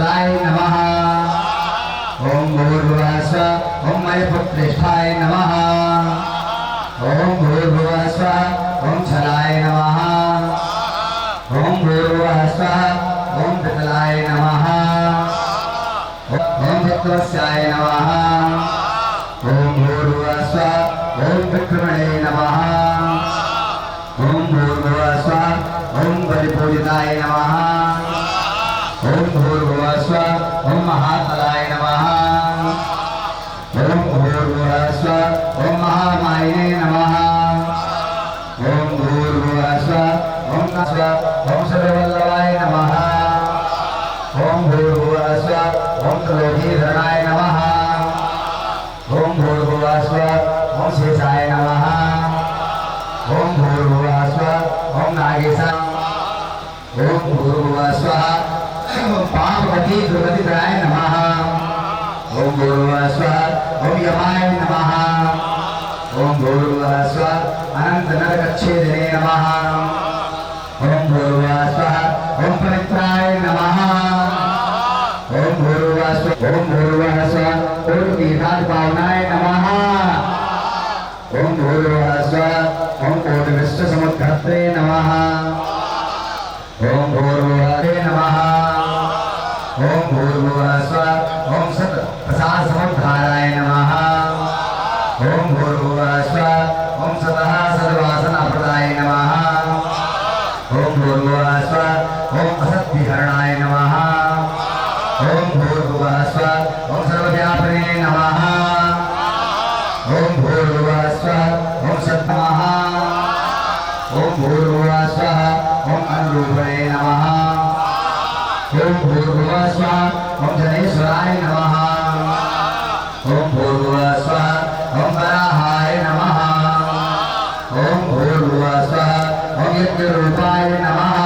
वत्सलाय नमः। ओम भूर्भुवः स्वः ओम मयपुत्रेष्ठाय नमः। ओम भूर्भुवः स्वः ओम छलाय नमः। ओम भूर्भुवः स्वः ओम विकलाय नमः। ओम विक्रमस्याय नमः। ओम भूर्भुवः स्वः ओम विक्रमणे नमः। ओम भूर्भुवः स्वः ओम बलिपूजिताय नमः। ओम भूर्भुवः स्वः ओम महातलाय नमः। ओम भूर्भुवः स्वः ओम महामाये नमः। ओम भूर्भुवः स्वः ओम सर्ववल्लभाय नमः। ओम भूर्भुवः स्वः ओम त्रिलोकीधराय नमः। ओम भूर्भुवः स्वः ओम शेषाय नमः। ओम भूर्भुवः स्वः ओम नागेशाय। ओम भूर्भुवः स्वः ओम पार्वती दुर्गतिधराय नमः। ओम भूर्भुवः स्वः ओम यमाय नमः। ओम भूर्भुवः स्वः अनंत नरकच्छेदिने नमः। ओम भूर्भुवः स्वः ओम पवित्राय नमः। ओम भूर्भुवः स्वः ओम भूर्भुवः स्वः ओम तीर्थाटपावनाय नमः। ओम भूर्भुवः स्वः ओम कोटि विश्व समुद्धात्रे नमः। ओम भूर्भुवः नमः। ओम भूर्भुवः स्वः ओम सत प्रसाद समुद्धाराय नमः। ओम भूर्भुवः स्वः ओम सतः सर्वासनप्रदाय नमः। ओम भूर्भुवः स्वः ओम असद्विहरणाय नमः। ओम भूर्भुवः स्वः ओम सर्वव्यापिने नमः। ओम भूर्भुवः स्वः ओम सत्तमः। ओम भूर्भुवः स्वः ओम अनुरूपणे नमः। ओम भूर्भुवः स्वः ओम जनेश्वराय नमः। ओम भूर्भुवः स्वः ओम वराहाय नमः। ओम भूर्भुवः स्वः ओम यज्ञरूपाय नमः।